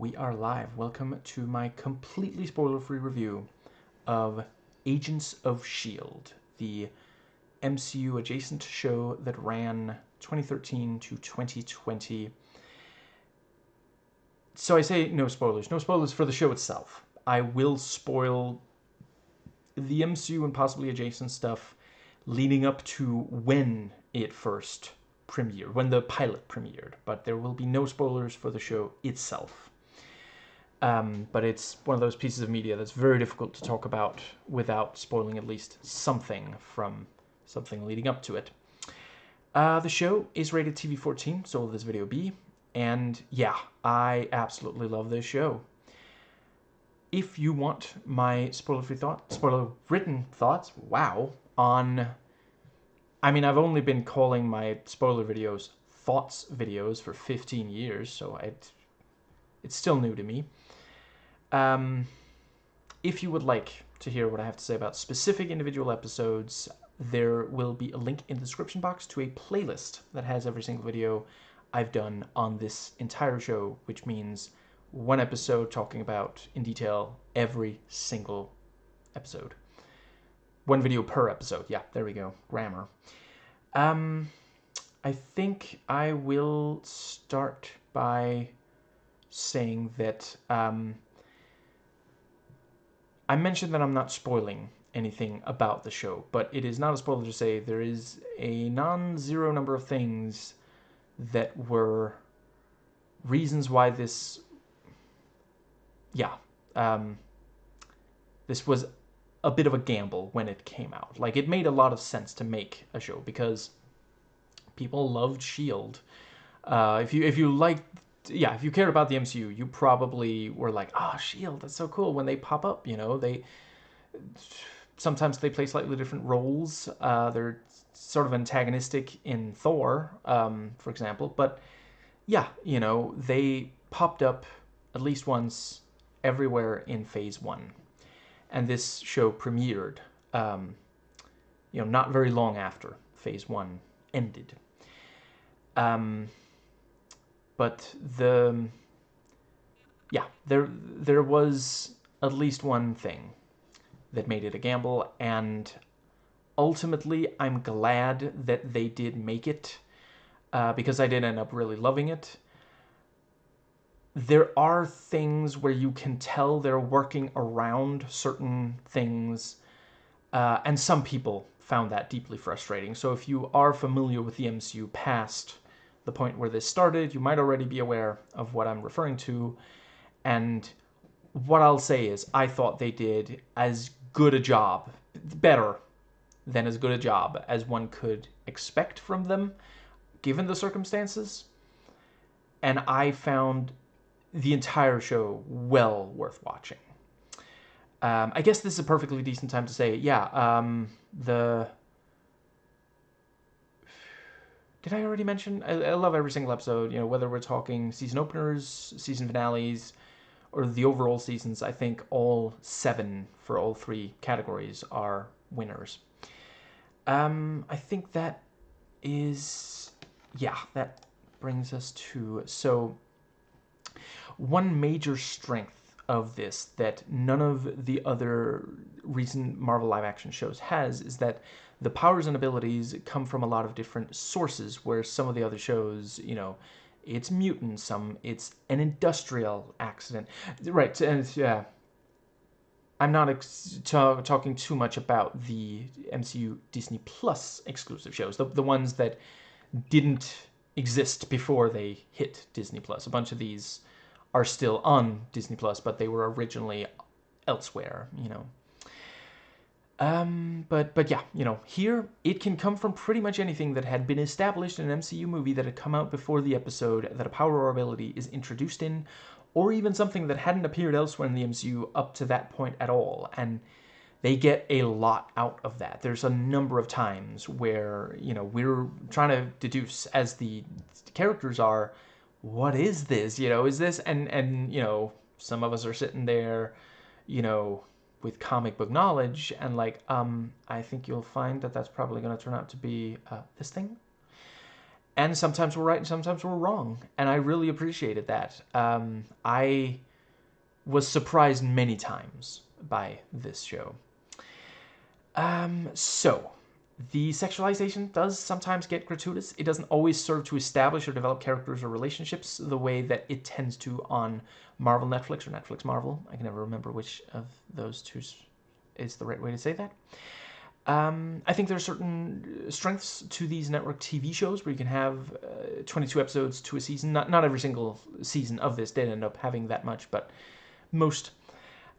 We are live. Welcome to my completely spoiler-free review of Agents of S.H.I.E.L.D., the MCU adjacent show that ran 2013 to 2020. So I say no spoilers. No spoilers for the show itself. I will spoil the MCU and possibly adjacent stuff leading up to when it first premiered, when the pilot premiered, but there will be no spoilers for the show itself. But it's one of those pieces of media that's very difficult to talk about without spoiling at least something from something leading up to it. The show is rated TV-14, so will this video be. And yeah, I absolutely love this show. If you want my spoiler-written thoughts, wow, on... I mean, I've only been calling my spoiler videos thoughts videos for 15 years, so it's still new to me. If you would like to hear what I have to say about specific individual episodes, there will be a link in the description box to a playlist that has every single video I've done on this entire show, which means one episode talking about, in detail, every single episode. One video per episode. Yeah, there we go. Grammar. I think I will start by saying that I mentioned that I'm not spoiling anything about the show, but it is not a spoiler to say there is a non-zero number of things that were reasons why this... Yeah. This was a bit of a gamble when it came out. Like, it made a lot of sense to make a show because people loved S.H.I.E.L.D. If you liked... Yeah, if you cared about the MCU, you probably were like, oh, S.H.I.E.L.D., that's so cool when they pop up, you know, sometimes they play slightly different roles. They're sort of antagonistic in Thor, for example, but yeah, you know, they popped up at least once everywhere in Phase 1, and this show premiered, you know, not very long after Phase 1 ended. But there was at least one thing that made it a gamble, and ultimately I'm glad that they did make it, because I did end up really loving it. There are things where you can tell they're working around certain things, and some people found that deeply frustrating. So if you are familiar with the MCU past the point where this started, you might already be aware of what I'm referring to, and what I'll say is I thought they did as good a job, better than as good a job as one could expect from them, given the circumstances, and I found the entire show well worth watching. I guess this is a perfectly decent time to say, yeah, did I already mention? I love every single episode, you know, whether we're talking season openers, season finales, or the overall seasons. I think all 7 for all 3 categories are winners. I think that is... Yeah, that brings us to... So, one major strength of this that none of the other recent Marvel live-action shows has is that the powers and abilities come from a lot of different sources, where some of the other shows, you know, it's mutant, some it's an industrial accident. Right, and yeah, I'm not talking too much about the MCU Disney Plus exclusive shows, the ones that didn't exist before they hit Disney Plus. A bunch of these are still on Disney Plus, but they were originally elsewhere, you know. But yeah, you know, here it can come from pretty much anything that had been established in an MCU movie that had come out before the episode that a power or ability is introduced in, or even something that hadn't appeared elsewhere in the MCU up to that point at all, and they get a lot out of that. There's a number of times where, you know, we're trying to deduce, as the characters are, what is this? You know, is this... And you know, some of us are sitting there, you know, with comic book knowledge, and like, I think you'll find that that's probably going to turn out to be this thing. And sometimes we're right and sometimes we're wrong. And I really appreciated that. I was surprised many times by this show. So, the sexualization does sometimes get gratuitous. It doesn't always serve to establish or develop characters or relationships the way that it tends to on Marvel Netflix or Netflix Marvel. I can never remember which of those two is the right way to say that. I think there are certain strengths to these network TV shows where you can have 22 episodes to a season. Not every single season of this did end up having that much, but most.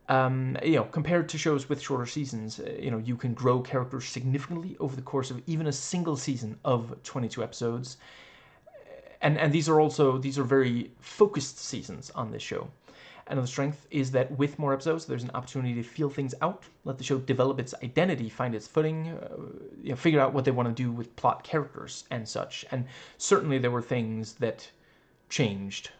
Compared to shows with shorter seasons, you can grow characters significantly over the course of even a single season of 22 episodes. And these are very focused seasons on this show. Another strength is that with more episodes, there's an opportunity to feel things out, let the show develop its identity, find its footing, figure out what they want to do with plot characters and such. And certainly there were things that changed.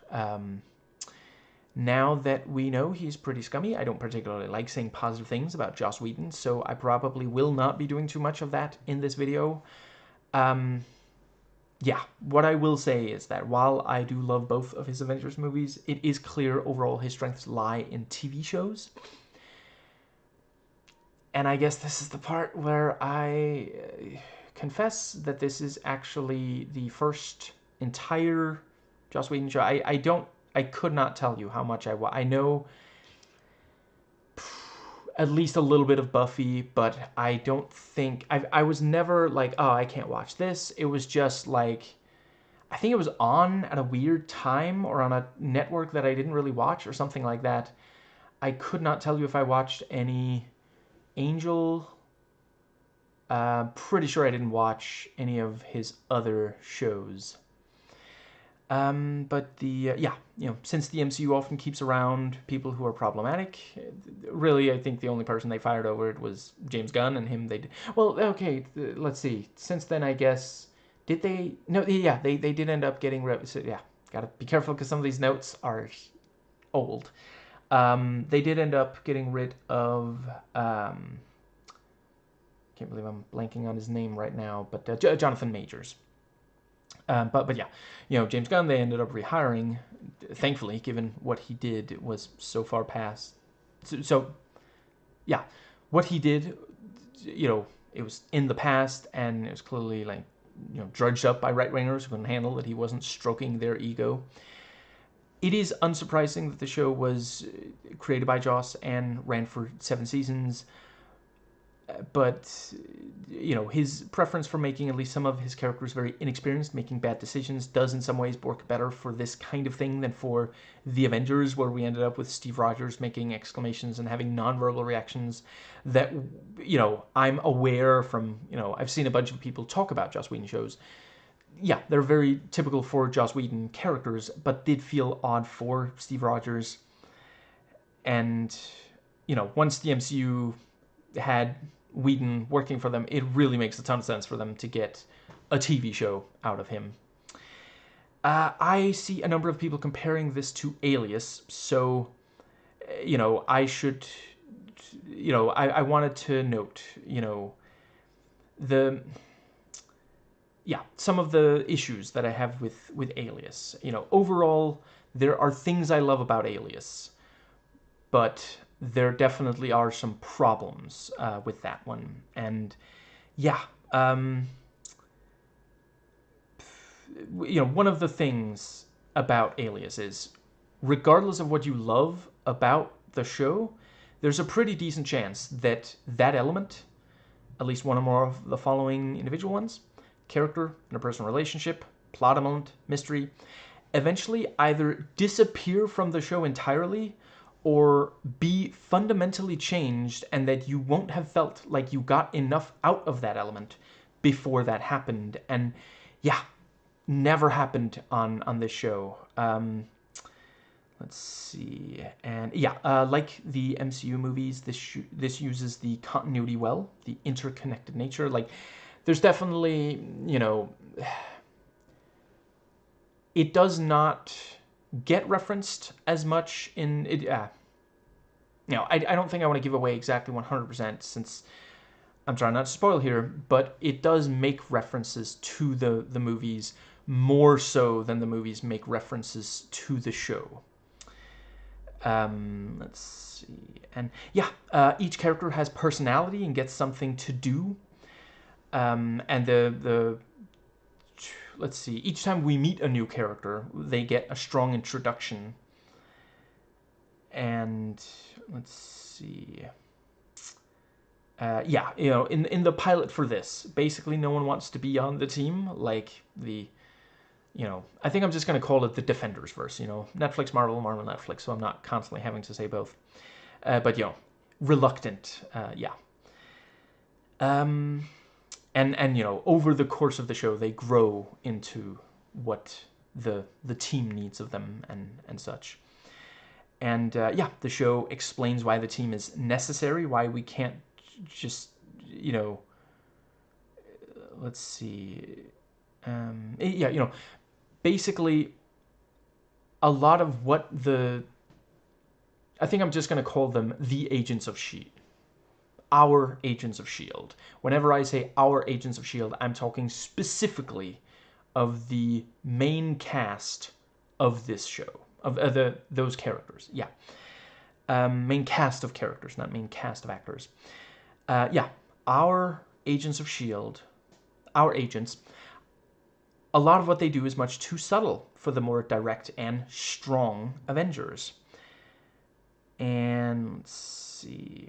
Now that we know he's pretty scummy, I don't particularly like saying positive things about Joss Whedon, so I probably will not be doing too much of that in this video. Yeah, what I will say is that while I do love both of his Avengers movies, it is clear overall his strengths lie in TV shows. And I guess this is the part where I confess that this is actually the first entire Joss Whedon show. I could not tell you how much I know at least a little bit of Buffy, but I don't think I was never like, oh, I can't watch this. It was just like, I think it was on at a weird time or on a network that I didn't really watch or something like that. I could not tell you if I watched any Angel. Pretty sure I didn't watch any of his other shows. But since the MCU often keeps around people who are problematic, really, I think the only person they fired over it was James Gunn, and him they... Well, okay, let's see. Since then, I guess... Did they... No, yeah, they did end up getting... So, yeah, gotta be careful because some of these notes are old. They did end up getting rid of... can't believe I'm blanking on his name right now, but Jonathan Majors. But yeah, James Gunn, they ended up rehiring, thankfully, given what he did was so far past. So yeah, what he did, it was in the past, and it was clearly drudged up by right-wingers who couldn't handle that he wasn't stroking their ego. It is unsurprising that the show was created by Joss and ran for 7 seasons. But, his preference for making at least some of his characters very inexperienced, making bad decisions, does in some ways work better for this kind of thing than for The Avengers, where we ended up with Steve Rogers making exclamations and having nonverbal reactions that, I'm aware from, I've seen a bunch of people talk about Joss Whedon shows. Yeah, they're very typical for Joss Whedon characters, but did feel odd for Steve Rogers. And, once the MCU had Whedon working for them, it really makes a ton of sense for them to get a TV show out of him. I see a number of people comparing this to Alias, so, I should, I wanted to note, some of the issues that I have with Alias. Overall, there are things I love about Alias, but there definitely are some problems with that one. And one of the things about Alias is, regardless of what you love about the show, there's a pretty decent chance that that element, at least one or more of the following individual ones, character, interpersonal relationship, plot element, mystery, eventually either disappear from the show entirely or be fundamentally changed, and that you won't have felt like you got enough out of that element before that happened. And never happened on this show. Let's see. And like the MCU movies, this uses the continuity well, the interconnected nature. There's definitely, it does not get referenced as much in it. I don't think I want to give away exactly 100% since I'm trying not to spoil here, but it does make references to the movies more so than the movies make references to the show. Let's see. And yeah, each character has personality and gets something to do. And let's see, each time we meet a new character, they get a strong introduction. And let's see. Yeah, in the pilot for this, basically no one wants to be on the team, like I think I'm just going to call it the Defenders verse, Netflix, Marvel, Marvel, Netflix, so I'm not constantly having to say both. But, reluctant, yeah. And over the course of the show, they grow into what the team needs of them and such. And, yeah, the show explains why the team is necessary, why we can't just, let's see. Yeah, basically, a lot of what I think I'm just going to call them the Agents of S.H.I.E.L.D. Our Agents of S.H.I.E.L.D. Whenever I say our Agents of S.H.I.E.L.D., I'm talking specifically of the main cast of this show, of those characters. Yeah. Main cast of characters, not main cast of actors. Yeah. Our Agents of S.H.I.E.L.D., our agents, a lot of what they do is much too subtle for the more direct and strong Avengers. And let's see.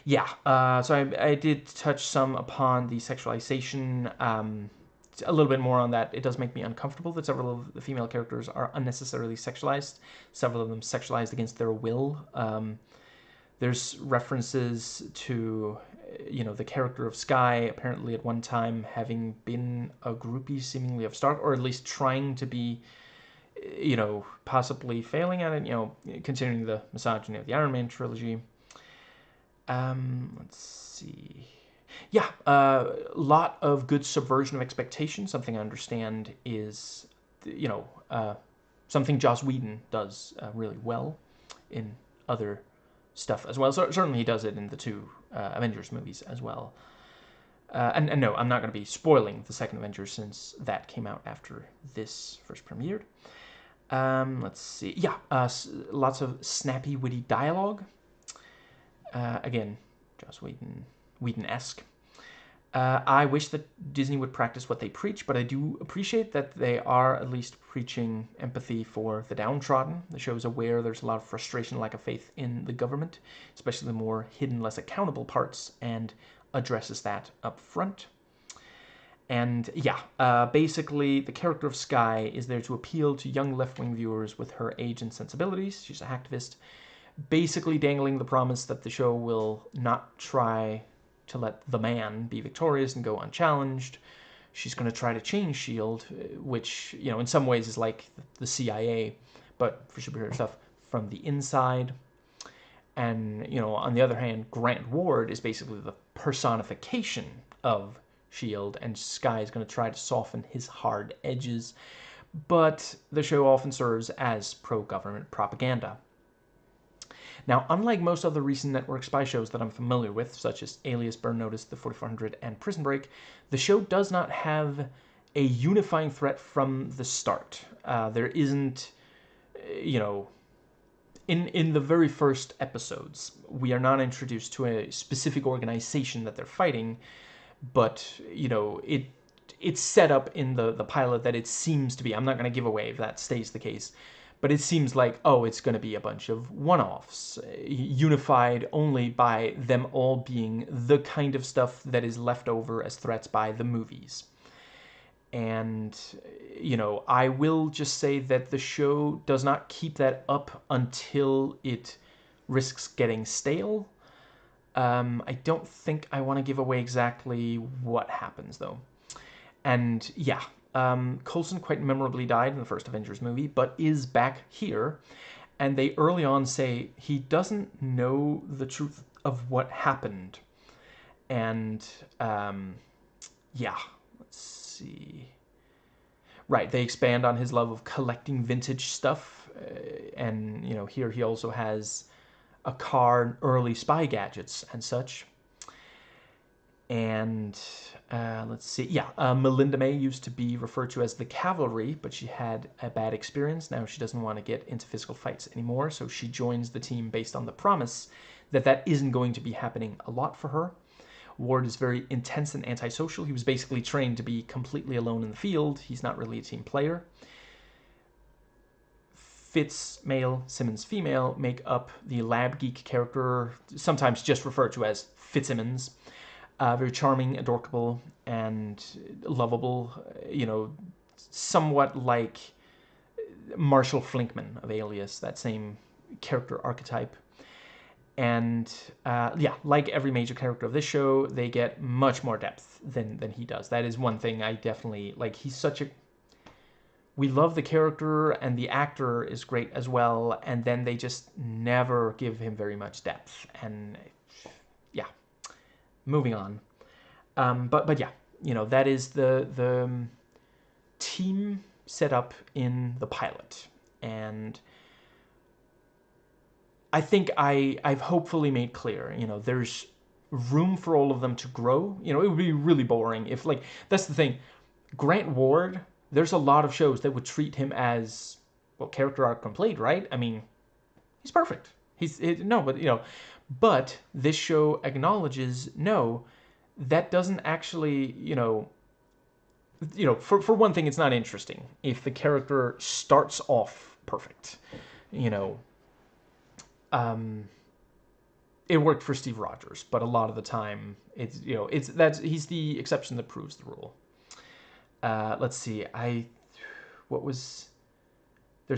Yeah, so I did touch some upon the sexualization. A little bit more on that. It does make me uncomfortable that several of the female characters are unnecessarily sexualized. Several of them sexualized against their will. There's references to, the character of Skye apparently at one time having been a groupie seemingly of Stark, or at least trying to be, possibly failing at it, considering the misogyny of the Iron Man trilogy. Let's see. Yeah, a lot of good subversion of expectations. Something I understand is, something Joss Whedon does really well in other stuff as well. So certainly he does it in the two Avengers movies as well. And no, I'm not going to be spoiling the second Avengers since that came out after this first premiered. Let's see. Yeah, lots of snappy, witty dialogue. Again, Joss Whedon-esque. I wish that Disney would practice what they preach, but I do appreciate that they are at least preaching empathy for the downtrodden. The show is aware there's a lot of frustration, lack of faith in the government, especially the more hidden, less accountable parts, and addresses that up front. And yeah, basically the character of Skye is there to appeal to young left-wing viewers with her age and sensibilities. She's a hacktivist, basically dangling the promise that the show will not try to let the man be victorious and go unchallenged. She's going to try to change S.H.I.E.L.D., which, in some ways is like the CIA, but for superhero stuff from the inside. And, on the other hand, Grant Ward is basically the personification of S.H.I.E.L.D., and Skye is going to try to soften his hard edges. But the show often serves as pro-government propaganda. Now, unlike most other recent network spy shows that I'm familiar with, such as Alias, Burn Notice, The 4400, and Prison Break, the show does not have a unifying threat from the start. There isn't, in the very first episodes, we are not introduced to a specific organization that they're fighting, but, it's set up in the pilot that it seems to be. I'm not going to give away if that stays the case. But it seems like, it's going to be a bunch of one-offs, unified only by them all being the kind of stuff that is left over as threats by the movies. And, I will just say that the show does not keep that up until it risks getting stale. I don't think I want to give away exactly what happens, though. And, yeah. Coulson quite memorably died in the first Avengers movie, but is back here, and they early on say he doesn't know the truth of what happened. And, yeah, let's see. Right, they expand on his love of collecting vintage stuff, and, here he also has a car, early spy gadgets, and such. And let's see. Yeah, Melinda May used to be referred to as the Cavalry, but she had a bad experience. Now she doesn't want to get into physical fights anymore, so she joins the team based on the promise that that isn't going to be happening a lot for her. Ward is very intense and antisocial. He was basically trained to be completely alone in the field. He's not really a team player. Fitz, male, Simmons, female, make up the lab geek character, sometimes just referred to as Fitzsimmons. Very charming, adorable, and lovable. You know, somewhat like Marshall Flinkman of Alias, that same character archetype. And yeah, like every major character of this show, they get much more depth than he does. That is one thing I definitely like. He's such a... We love the character, and the actor is great as well, and then they just never give him very much depth. And yeah, moving on. But yeah, you know, that is the team set up in the pilot. And I think I've hopefully made clear, you know, there's room for all of them to grow. You know, it would be really boring if, like, that's the thing. Grant Ward, there's a lot of shows that would treat him as, well, character arc complete, right? I mean, he's perfect. No, but, you know, but this show acknowledges, no, that doesn't actually, you know, for one thing, it's not interesting if the character starts off perfect. You know, it worked for Steve Rogers, but a lot of the time, he's the exception that proves the rule. Let's see, there's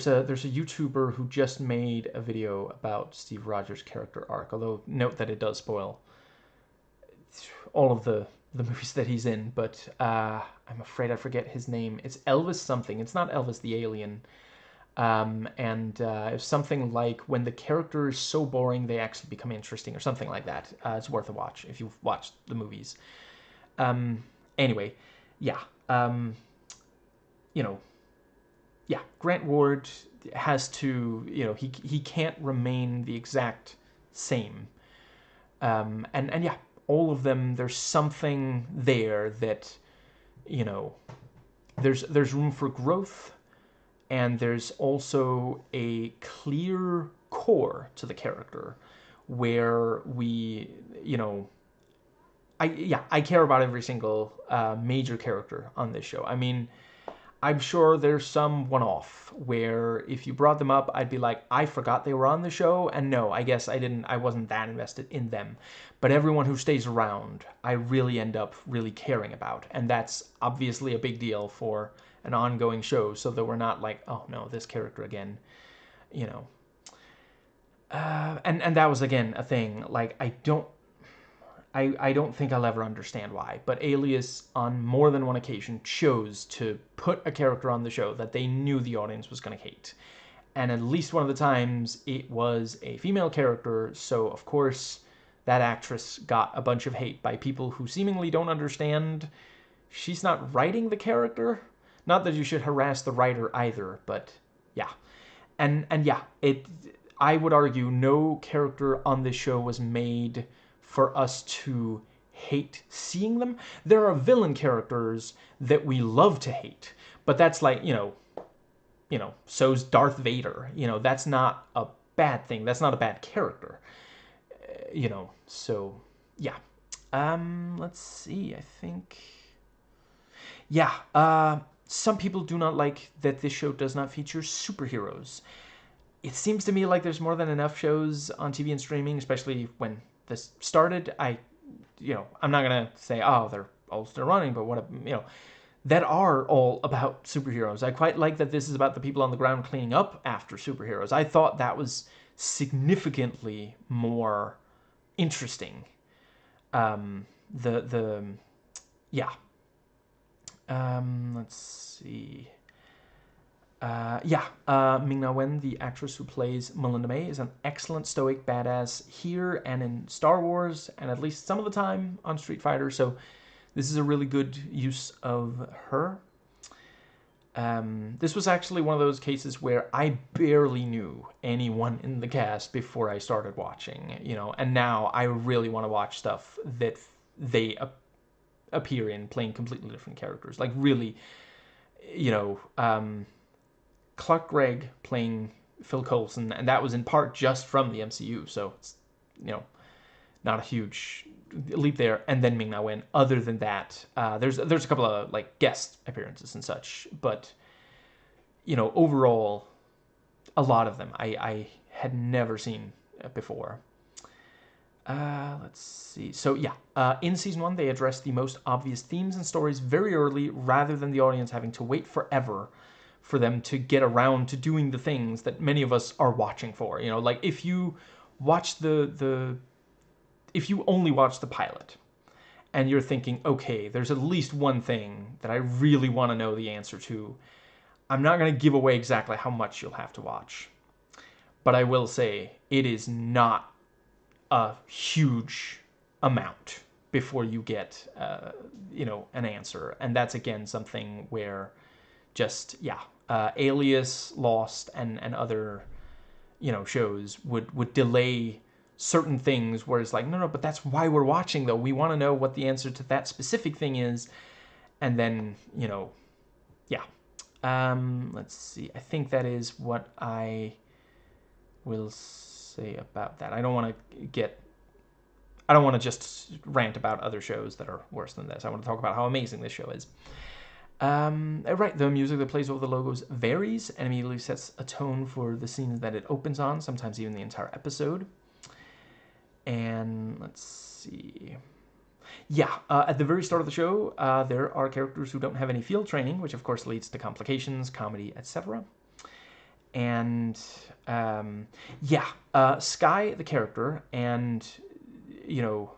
a YouTuber who just made a video about Steve Rogers' character arc, although note that it does spoil all of the movies that he's in, but I'm afraid I forget his name. It's Elvis something. It's not Elvis the Alien. It's something like when the character is so boring they actually become interesting, or something like that. It's worth a watch if you've watched the movies. Anyway, yeah. Yeah, Grant Ward has to, he can't remain the exact same. And yeah, all of them, there's something there that, there's room for growth, and there's also a clear core to the character where we, I care about every single major character on this show. I mean, I'm sure there's some one-off where if you brought them up, I'd be like, I forgot they were on the show, and no, I guess I wasn't that invested in them. But everyone who stays around, I really end up really caring about, and that's obviously a big deal for an ongoing show, so that we're not like, oh no, this character again, and that was, again, a thing, like, I don't think I'll ever understand why, but Alias, on more than one occasion, chose to put a character on the show that they knew the audience was going to hate. And at least one of the times, it was a female character, so of course that actress got a bunch of hate by people who seemingly don't understand she's not writing the character. Not that you should harass the writer either, but yeah. And yeah, I would argue no character on this show was made for us to hate seeing them. There are villain characters that we love to hate, but that's like, so's Darth Vader. That's not a bad thing. That's not a bad character. So yeah. Let's see, I think... Yeah, some people do not like that this show does not feature superheroes. It seems to me like there's more than enough shows on TV and streaming, especially when this started. I'm not gonna say, oh, they're all still running, but that are all about superheroes. I quite like that this is about the people on the ground cleaning up after superheroes. I thought that was significantly more interesting. Let's see. Ming-Na Wen, the actress who plays Melinda May, is an excellent stoic badass here and in Star Wars, and at least some of the time on Street Fighter, so this is a really good use of her. This was actually one of those cases where I barely knew anyone in the cast before I started watching, and now I really want to watch stuff that they appear in playing completely different characters. Like really, you know, Clark Gregg playing Phil Coulson, and that was in part just from the MCU. So it's, you know, not a huge leap there. And then Ming-Na Wen. Other than that, there's a couple of like guest appearances and such, but you know, overall, a lot of them I had never seen before. Let's see. So yeah, in season 1, they addressed the most obvious themes and stories very early, rather than the audience having to wait forever for them to get around to doing the things that many of us are watching for. You know, like if you watch if you only watch the pilot and you're thinking, okay, there's at least one thing that I really want to know the answer to, I'm not going to give away exactly how much you'll have to watch. But I will say it is not a huge amount before you get, you know, an answer. And that's, again, something where just, yeah, Alias, Lost, and other, you know, shows would delay certain things where it's like, no, but that's why we're watching, though. We want to know what the answer to that specific thing is. And then, you know, yeah. Let's see. I think that is what I will say about that. I don't want to just rant about other shows that are worse than this. I want to talk about how amazing this show is. Right, the music that plays over the logos varies and immediately sets a tone for the scenes that it opens on, sometimes even the entire episode. And let's see. Yeah, at the very start of the show, there are characters who don't have any field training, which of course leads to complications, comedy, etc. And yeah, Skye, the character, and, you know,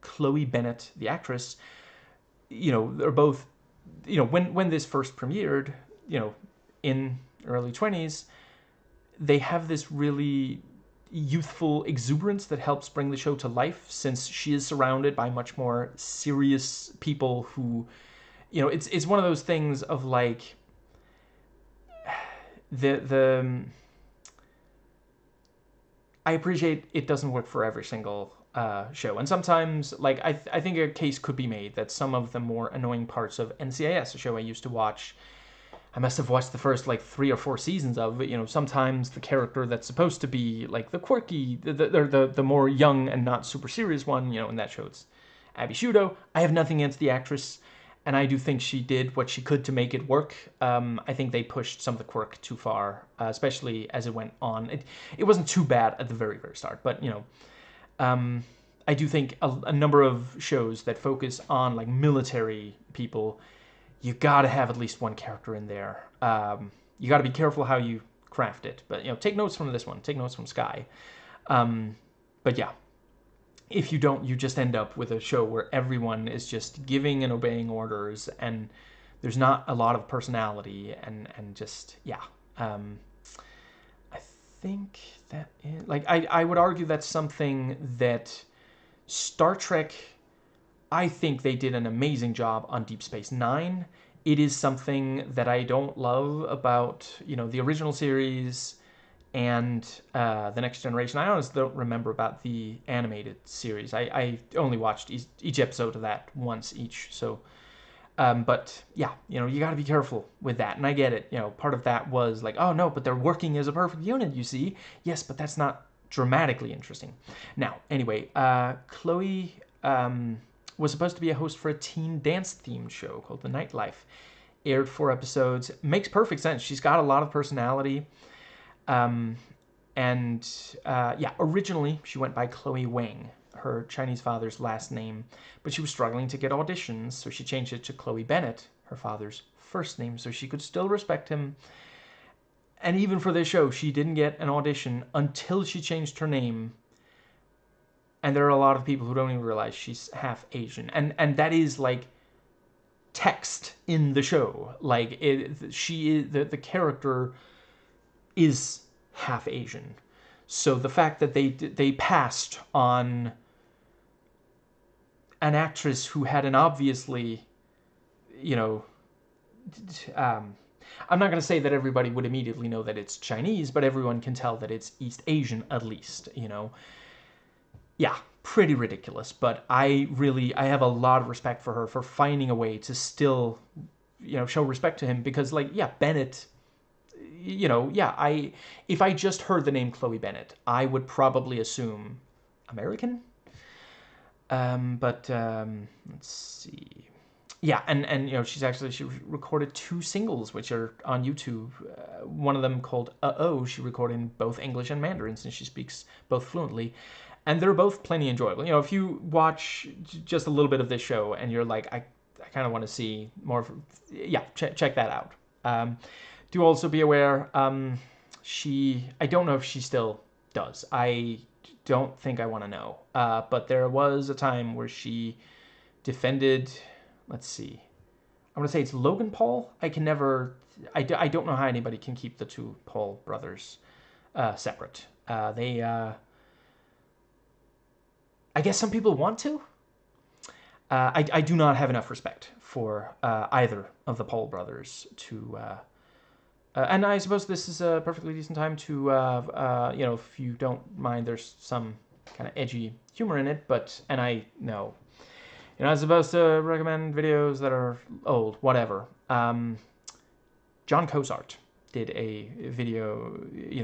Chloe Bennet, the actress, you know, they're both, you know, when this first premiered, you know, in early 20s, they have this really youthful exuberance that helps bring the show to life, since she is surrounded by much more serious people who, you know, it's one of those things of like I appreciate it doesn't work for every single show, and sometimes, like, I think a case could be made that some of the more annoying parts of NCIS, a show I used to watch, I must have watched the first like 3 or 4 seasons of it. You know, sometimes the character that's supposed to be like the quirky, the more young and not super serious one, you know, in that show it's Abby Shudo. I have nothing against the actress, and I do think she did what she could to make it work. I think they pushed some of the quirk too far, especially as it went on. It wasn't too bad at the very, very start, but, you know, I do think a number of shows that focus on like military people, you gotta have at least one character in there. You gotta be careful how you craft it, but, you know, take notes from this one. Take notes from Skye. But yeah, if you don't, you just end up with a show where everyone is just giving and obeying orders, and there's not a lot of personality, and just, yeah. I think that is, like, I would argue that's something that Star Trek, I think they did an amazing job on Deep Space Nine. It is something that I don't love about, you know, the original series and The Next Generation. I honestly don't remember about the animated series. I only watched each episode of that once each. So, but yeah, you know, you got to be careful with that. And I get it. You know, part of that was like, oh no, but they're working as a perfect unit, you see. Yes, but that's not dramatically interesting. Now, anyway, Chloe was supposed to be a host for a teen dance themed show called The Nightlife. Aired 4 episodes. Makes perfect sense. She's got a lot of personality. Yeah, originally she went by Chloe Wang, her Chinese father's last name, but she was struggling to get auditions, so she changed it to Chloe Bennet, her father's first name, so she could still respect him. And even for this show, she didn't get an audition until she changed her name. And there are a lot of people who don't even realize she's half Asian. And that is, like, text in the show. Like, she is, the character is half Asian. So the fact that they passed on an actress who had an obviously, you know, I'm not going to say that everybody would immediately know that it's Chinese, but everyone can tell that it's East Asian, at least, you know. Yeah, pretty ridiculous. But I have a lot of respect for her for finding a way to still, show respect to him, because, like, yeah, Bennett, if I just heard the name Chloe Bennett, I would probably assume American. But let's see. Yeah, and she recorded 2 singles which are on YouTube. One of them called "Oh," she recorded in both English and Mandarin, since she speaks both fluently, and they're both plenty enjoyable. If you watch just a little bit of this show and you're like, I kind of want to see more, yeah, check that out. Do also be aware, I don't know if she still does. I don't think I want to know. But there was a time where she defended, let's see, I want to say it's Logan Paul. I don't know how anybody can keep the 2 Paul brothers separate. I guess some people want to. I do not have enough respect for either of the Paul brothers to... and I suppose this is a perfectly decent time to, if you don't mind, there's some kind of edgy humor in it, and I know, I'm supposed to recommend videos that are old, whatever. John Cozart did a video,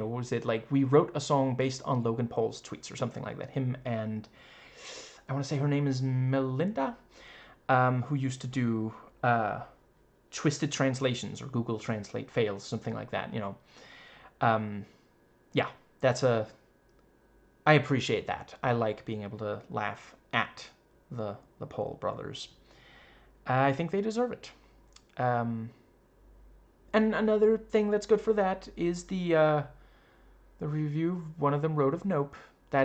was it like, we wrote a song based on Logan Paul's tweets or something like that. Him and, I want to say her name is Melinda, who used to do Twisted Translations or Google Translate Fails, something like that, yeah, I appreciate that. I like being able to laugh at the Paul brothers. I think they deserve it. And another thing that's good for that is the review one of them wrote of Nope. I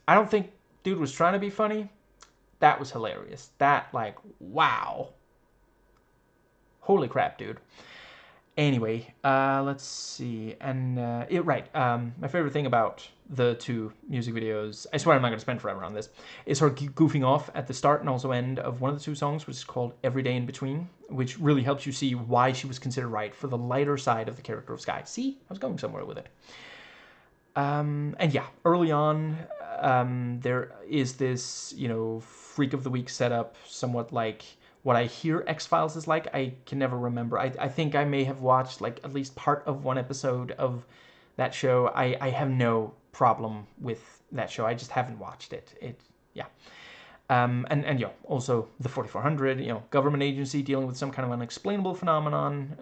don't think dude was trying to be funny. That was hilarious. That, like, wow. Holy crap, dude. Anyway, let's see. And, my favorite thing about the 2 music videos, I swear I'm not going to spend forever on this, is her goofing off at the start and also end of one of the 2 songs, which is called Every Day in Between, which really helps you see why she was considered right for the lighter side of the character of Sky. See? I was going somewhere with it. And yeah, early on, there is this, Freak of the Week setup, somewhat like what I hear X-Files is like. I can never remember. I think I may have watched, like, at least part of one episode of that show. I have no problem with that show. I just haven't watched it. Yeah. And also the 4400, government agency dealing with some kind of unexplainable phenomenon,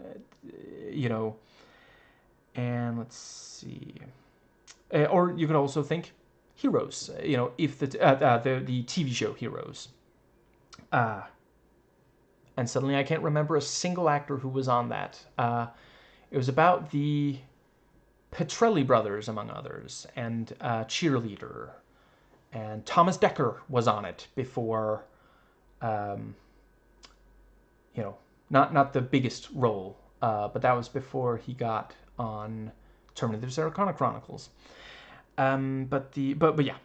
and let's see. Or you could also think Heroes, if the TV show Heroes. And suddenly I can't remember a single actor who was on that. It was about the Petrelli brothers, among others, and Cheerleader. And Thomas Dekker was on it before, not the biggest role, but that was before he got on Terminator Sarah Connor Chronicles. But yeah,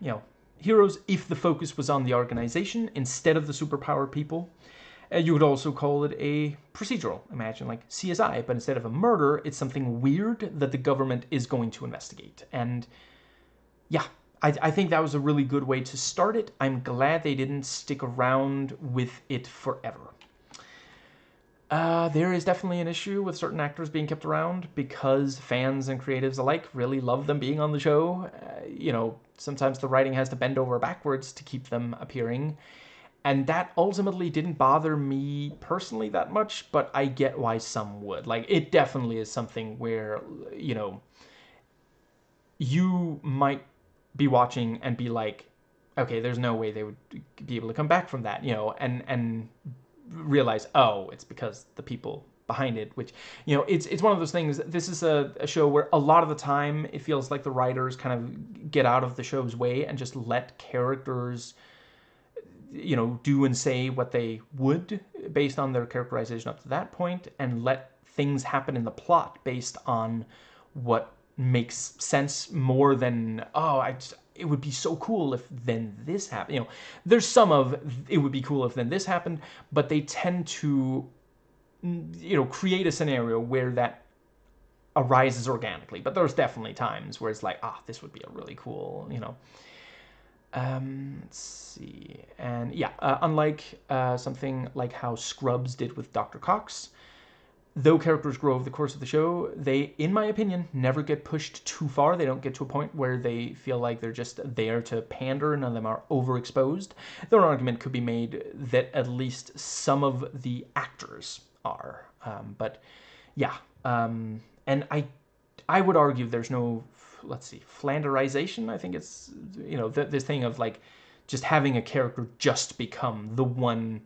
Heroes, if the focus was on the organization instead of the superpowered people. You could also call it a procedural. Imagine like CSI, but instead of a murder, it's something weird that the government is going to investigate. And yeah, I think that was a really good way to start it. I'm glad they didn't stick around with it forever. There is definitely an issue with certain actors being kept around because fans and creatives alike really love them being on the show. Sometimes the writing has to bend over backwards to keep them appearing. And that ultimately didn't bother me personally that much, but I get why some would. Like, it definitely is something where, you might be watching and be like, okay, there's no way they would be able to come back from that, and realize, oh, it's because the people behind it, which, it's one of those things. This is a show where a lot of the time it feels like the writers kind of get out of the show's way and just let characters do and say what they would based on their characterization up to that point, and let things happen in the plot based on what makes sense more than, it would be so cool if then this happened. There's some of it would be cool if then this happened, but they tend to, create a scenario where that arises organically. But there's definitely times where it's like, this would be a really cool, Let's see. And yeah, unlike something like how Scrubs did with Dr. Cox, though characters grow over the course of the show, they, in my opinion, never get pushed too far. They don't get to a point where they feel like they're just there to pander. None of them are overexposed. Though an argument could be made that at least some of the actors are. But yeah, and I would argue there's no, let's see, Flanderization. I think it's, this thing of like just having a character just become the one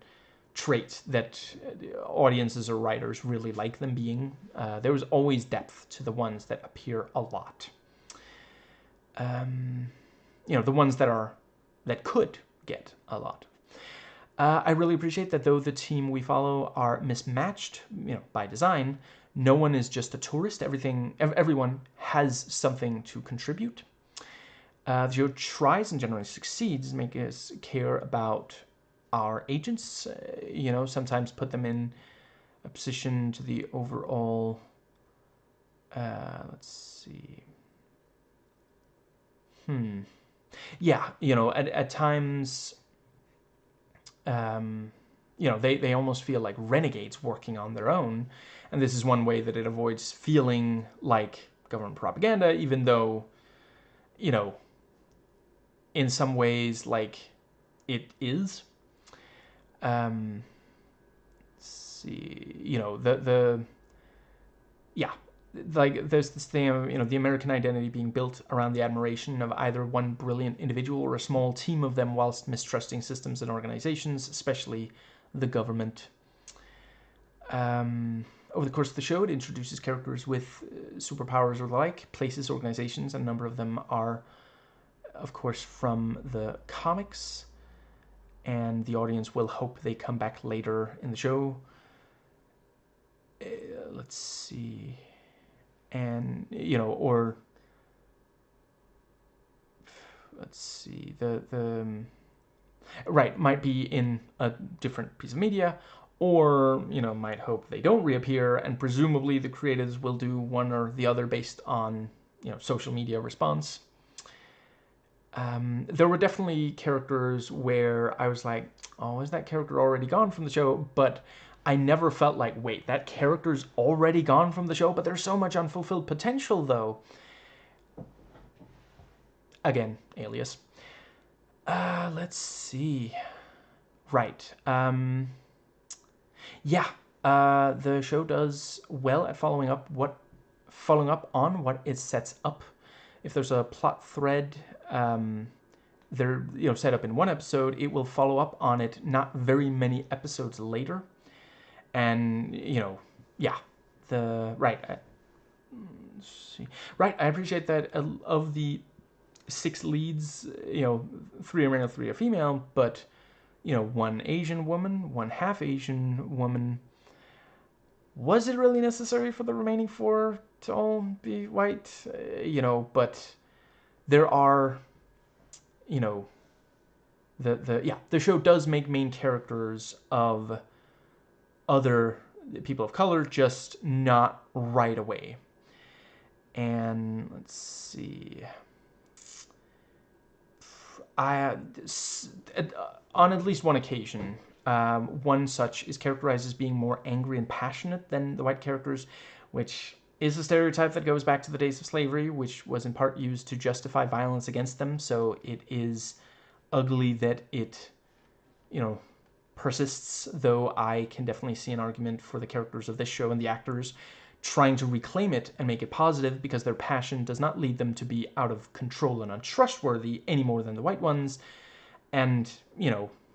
trait that audiences or writers really like them being. There was always depth to the ones that appear a lot. The ones that could get a lot. I really appreciate that though the team we follow are mismatched, by design, no one is just a tourist. Everyone has something to contribute. The show tries and generally succeeds to make us care about our agents, sometimes put them in a position to the overall, let's see. Yeah, at times, they almost feel like renegades working on their own. And this is one way that it avoids feeling like government propaganda, even though, in some ways, like, it is. Let's see, yeah, like there's this thing of, the American identity being built around the admiration of either one brilliant individual or a small team of them whilst mistrusting systems and organizations, especially the government. Over the course of the show, it introduces characters with superpowers or the like, places, organizations, and a number of them are, of course, from the comics, and the audience will hope they come back later in the show. Let's see. And, or let's see, the right, might be in a different piece of media, or, might hope they don't reappear, and presumably the creatives will do one or the other based on, social media response. There were definitely characters where I was like, oh, is that character already gone from the show? But I never felt like, wait, that character's already gone from the show, but there's so much unfulfilled potential, though. Again, Alias. Let's see. Right. Yeah. The show does well at following up on what it sets up. If there's a plot thread, they're set up in one episode, it will follow up on it not very many episodes later. And yeah, I appreciate that of the 6 leads, 3 are male, 3 are female, but 1 Asian woman, 1 half Asian woman. Was it really necessary for the remaining 4 to all be white? But there are, the show does make main characters of other people of color, just not right away. And let's see. On at least one occasion, one such is characterized as being more angry and passionate than the white characters, which is a stereotype that goes back to the days of slavery, which was in part used to justify violence against them. So it is ugly that it, persists, though I can definitely see an argument for the characters of this show and the actors trying to reclaim it and make it positive, because their passion does not lead them to be out of control and untrustworthy any more than the white ones. And,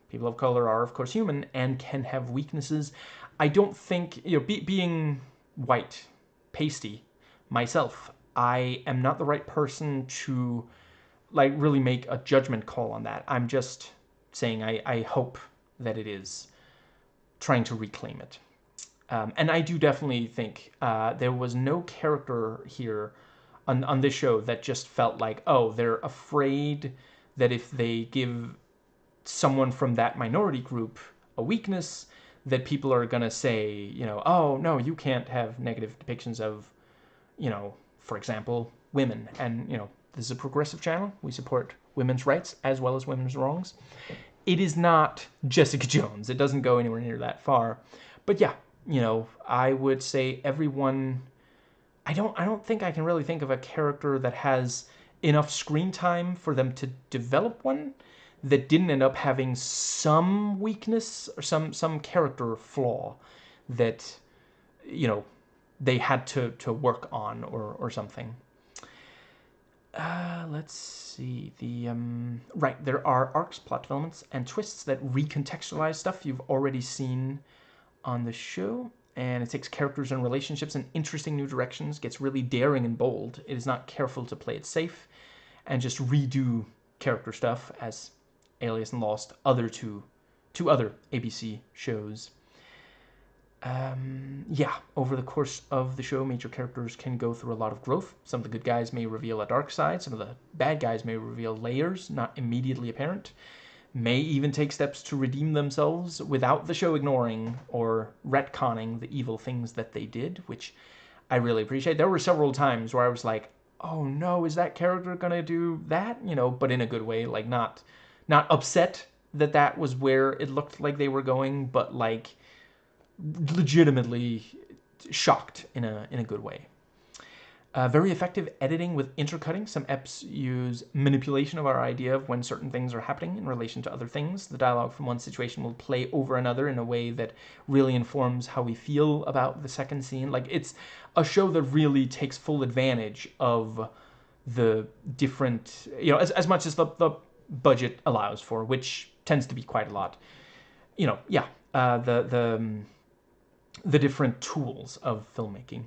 people of color are, of course, human and can have weaknesses. I don't think, being white, pasty, myself, I am not the right person to, like, really make a judgment call on that. I'm just saying I hope that it is trying to reclaim it. And I do definitely think there was no character here on this show that just felt like, oh, they're afraid that if they give someone from that minority group a weakness, that people are going to say, oh, no, you can't have negative depictions of, for example, women. And, this is a progressive channel. We support women's rights as well as women's wrongs. It is not Jessica Jones. It doesn't go anywhere near that far. But yeah, you know, I would say everyone... I don't think I can really think of a character that has enough screen time for them to develop one that didn't end up having some weakness or some character flaw that, you know, they had to work on or something. Let's see. Right, there are arcs, plot developments, and twists that recontextualize stuff you've already seen on the show. And it takes characters and relationships in interesting new directions, gets really daring and bold. It is not careful to play it safe, and just redo character stuff as Alias and Lost, two other ABC shows. Yeah, over the course of the show, major characters can go through a lot of growth. Some of the good guys may reveal a dark side. Some of the bad guys may reveal layers not immediately apparent. May even take steps to redeem themselves without the show ignoring or retconning the evil things that they did, which I really appreciate. There were several times where I was like, oh no, is that character gonna do that? You know, but in a good way, like not upset that was where it looked like they were going, but like legitimately shocked in a good way. Very effective editing with intercutting. Some eps use manipulation of our idea of when certain things are happening in relation to other things. The dialogue from one situation will play over another in a way that really informs how we feel about the second scene. Like, it's a show that really takes full advantage of the different, you know, as much as the budget allows for, which tends to be quite a lot. You know, yeah, the different tools of filmmaking.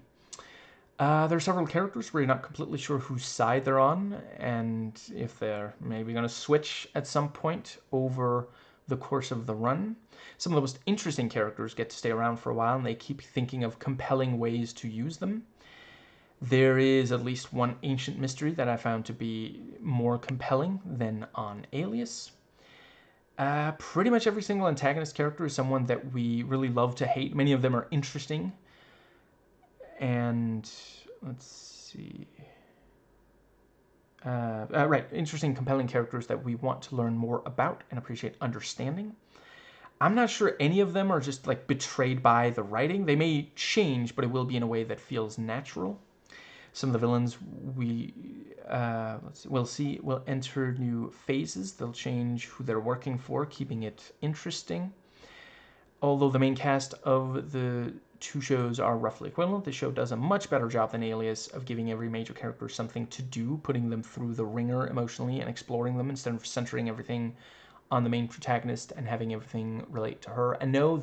There are several characters where you're not completely sure whose side they're on, and if they're maybe going to switch at some point over the course of the run. Some of the most interesting characters get to stay around for a while, and they keep thinking of compelling ways to use them. There is at least one ancient mystery that I found to be more compelling than on Alias. Pretty much every single antagonist character is someone that we really love to hate. Many of them are interesting. And let's see. Right, interesting, compelling characters that we want to learn more about and appreciate understanding. I'm not sure any of them are just like betrayed by the writing. They may change, but it will be in a way that feels natural. Some of the villains will enter new phases. They'll change who they're working for, keeping it interesting. Although the main cast of the two shows are roughly equivalent, the show does a much better job than Alias of giving every major character something to do, putting them through the ringer emotionally and exploring them instead of centering everything on the main protagonist and having everything relate to her. And no,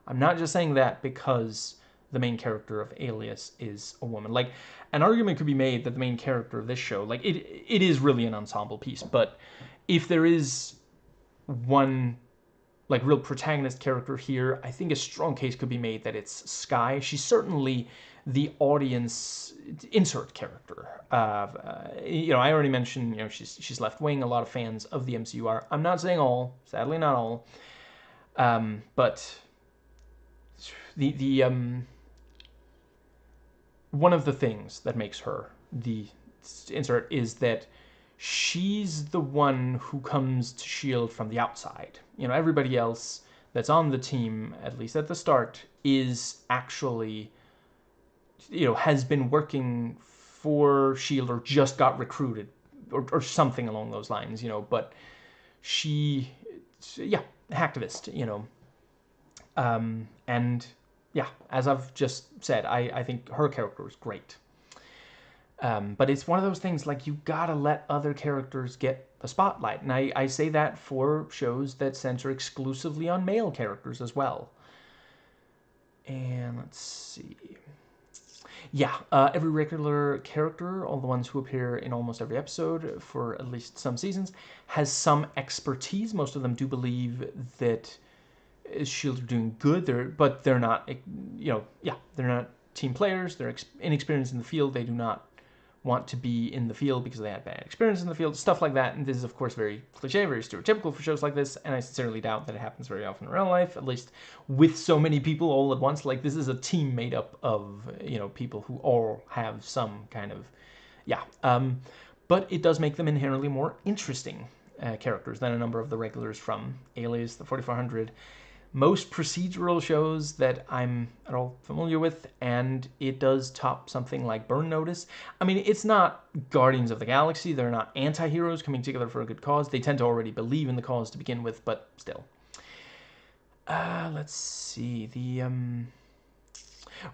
I'm not just saying that because the main character of Alias is a woman. Like, an argument could be made that the main character of this show, like, it is really an ensemble piece, but if there is one like real protagonist character here, I think a strong case could be made that it's Skye. She's certainly the audience insert character. You know, I already mentioned, you know, she's left wing. A lot of fans of the MCU are. I'm not saying all, sadly not all, but the one of the things that makes her the insert is that she's the one who comes to S.H.I.E.L.D. from the outside. You know, everybody else that's on the team, at least at the start, is actually, you know, has been working for S.H.I.E.L.D. or just got recruited or something along those lines, you know, but she, yeah, hacktivist, you know. And, yeah, as I've just said, I think her character is great. But it's one of those things, like, you gotta let other characters get the spotlight. And I say that for shows that center exclusively on male characters as well. And let's see. Yeah, every regular character, all the ones who appear in almost every episode for at least some seasons, has some expertise. Most of them do believe that S.H.I.E.L.D. are doing good, but they're not, you know, yeah, they're not team players. They're inexperienced in the field. They do not want to be in the field because they had bad experience in the field, stuff like that. And this is, of course, very cliche, very stereotypical for shows like this, and I sincerely doubt that it happens very often in real life, at least with so many people all at once. Like, this is a team made up of, you know, people who all have some kind of, yeah. but it does make them inherently more interesting characters than a number of the regulars from Alias, the 4400, most procedural shows that I'm at all familiar with, and it does top something like Burn Notice. I mean, it's not Guardians of the Galaxy. They're not anti-heroes coming together for a good cause. They tend to already believe in the cause to begin with, but still. Let's see.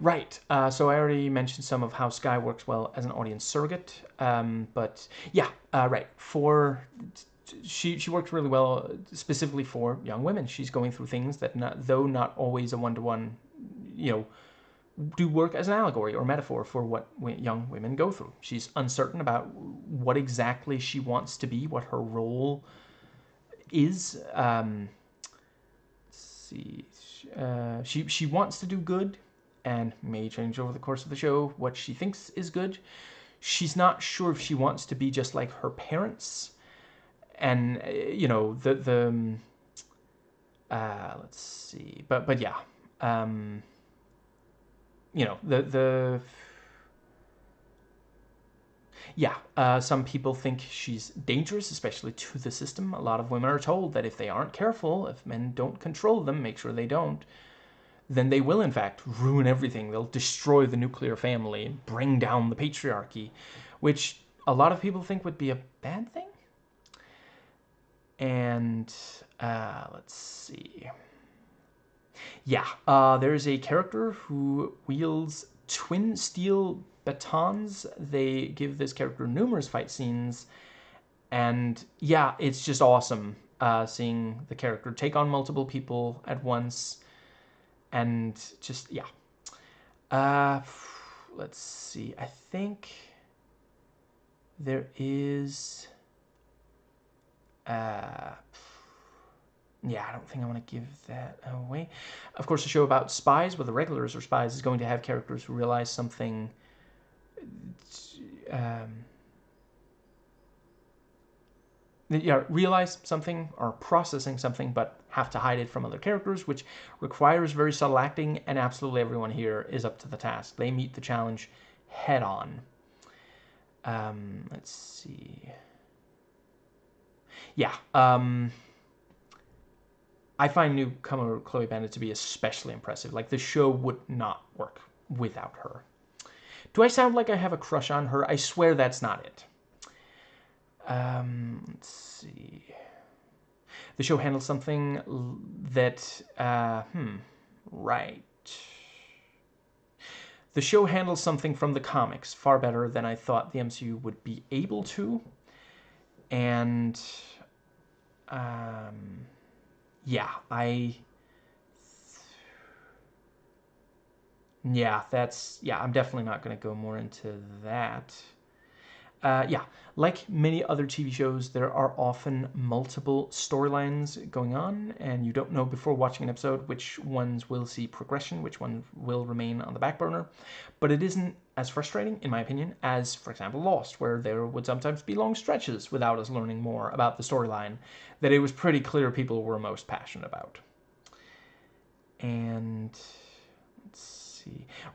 Right, so I already mentioned some of how Skye works well as an audience surrogate, but yeah, right, she worked really well specifically for young women. She's going through things that, though not always a one-to-one, do work as an allegory or metaphor for what young women go through. She's uncertain about what exactly she wants to be, what her role is. Let's see, she wants to do good, and may change over the course of the show what she thinks is good. She's not sure if she wants to be just like her parents, and let's see, but yeah, some people think she's dangerous, especially to the system. A lot of women are told that if they aren't careful, if men don't control them, make sure they don't, then they will in fact ruin everything. They'll destroy the nuclear family and bring down the patriarchy, which a lot of people think would be a bad thing. And let's see. Yeah, there's a character who wields twin steel batons. They give this character numerous fight scenes, and yeah, it's just awesome seeing the character take on multiple people at once. And just, yeah. Let's see. I think there is... yeah, I don't think I want to give that away. Of course, a show about spies, where the regulars are spies, is going to have characters who realize something... realize something or processing something, but have to hide it from other characters, which requires very subtle acting, and absolutely everyone here is up to the task. They meet the challenge head on. Let's see. Yeah, I find newcomer Chloe Bennet to be especially impressive. Like, the show would not work without her. Do I sound like I have a crush on her? I swear that's not it. Let's see. The show handles something that, right. The show handles something from the comics far better than I thought the MCU would be able to. And, yeah, I'm definitely not going to go more into that. Yeah, like many other TV shows, there are often multiple storylines going on, and you don't know before watching an episode which ones will see progression, which one will remain on the back burner. But it isn't as frustrating, in my opinion, as, for example, Lost, where there would sometimes be long stretches without us learning more about the storyline that it was pretty clear people were most passionate about. And...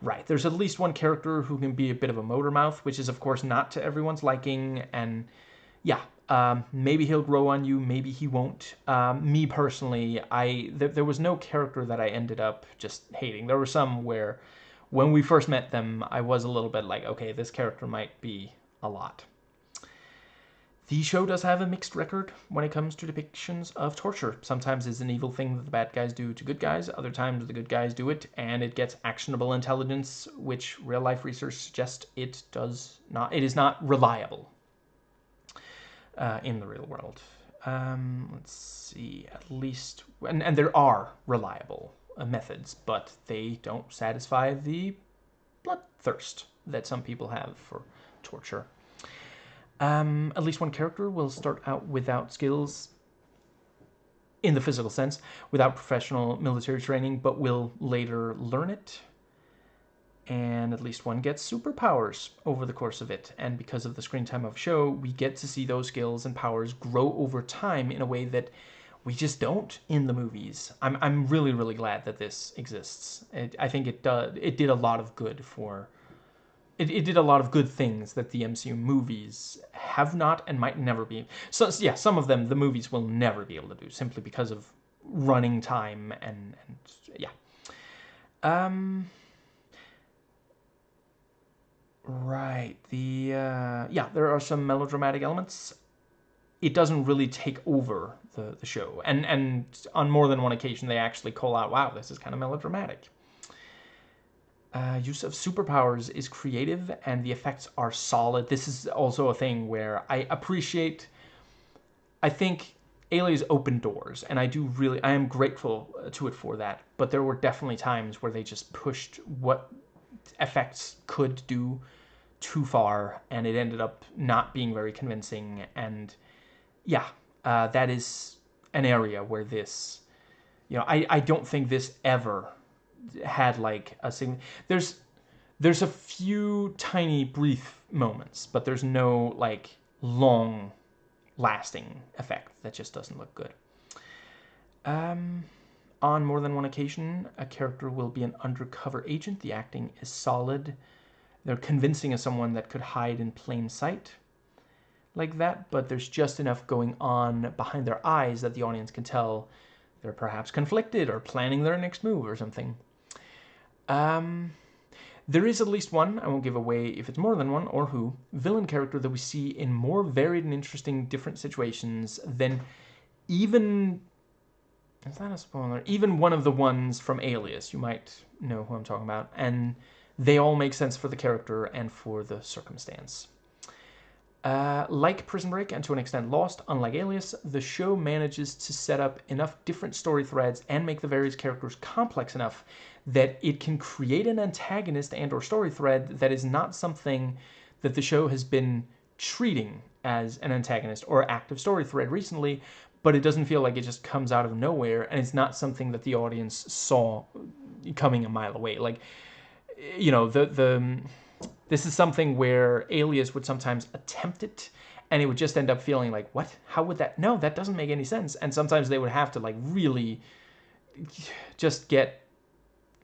right, there's at least one character who can be a bit of a motor mouth, which is, of course, not to everyone's liking, and yeah, maybe he'll grow on you, maybe he won't. Me personally, there was no character that I ended up just hating. There were some where, when we first met them, I was a little bit like, okay, this character might be a lot. The show does have a mixed record when it comes to depictions of torture. Sometimes it's an evil thing that the bad guys do to good guys. Other times the good guys do it, and it gets actionable intelligence, which real-life research suggests it does not. It is not reliable in the real world. Let's see. At least, and there are reliable methods, but they don't satisfy the bloodthirst that some people have for torture. At least one character will start out without skills in the physical sense, without professional military training, but will later learn it. And at least one gets superpowers over the course of it. And because of the screen time of the show, we get to see those skills and powers grow over time in a way that we just don't in the movies. I'm really, really glad that this exists. I think it did a lot of good for it did a lot of good things that the MCU movies have not and might never be. So yeah, some of them the movies will never be able to do simply because of running time and yeah. Right. Yeah, there are some melodramatic elements. It doesn't really take over the show, and on more than one occasion they actually call out, "Wow, this is kind of melodramatic." Use of superpowers is creative, and the effects are solid. This is also a thing where I appreciate. I think Alias opened doors, and I am grateful to it for that. But there were definitely times where they just pushed what effects could do too far, and it ended up not being very convincing. And yeah, that is an area where this, I don't think this ever had like a there's a few tiny brief moments, but there's no like long lasting effect that just doesn't look good. On more than one occasion, a character will be an undercover agent. The acting is solid. They're convincing as someone that could hide in plain sight like that, but there's just enough going on behind their eyes that the audience can tell they're perhaps conflicted or planning their next move or something. There is at least one, I won't give away if it's more than one or who, villain character that we see in more varied and interesting different situations than even, is that a spoiler? Even one of the ones from Alias, you might know who I'm talking about, and they all make sense for the character and for the circumstance. Like Prison Break and to an extent Lost, unlike Alias, the show manages to set up enough different story threads and make the various characters complex enough that it can create an antagonist and or story thread that is not something that the show has been treating as an antagonist or active story thread recently, but it doesn't feel like it just comes out of nowhere, and it's not something that the audience saw coming a mile away. Like, this is something where Alias would sometimes attempt it, and it would just end up feeling like, what? How would that? No, that doesn't make any sense. And sometimes they would have to like really just get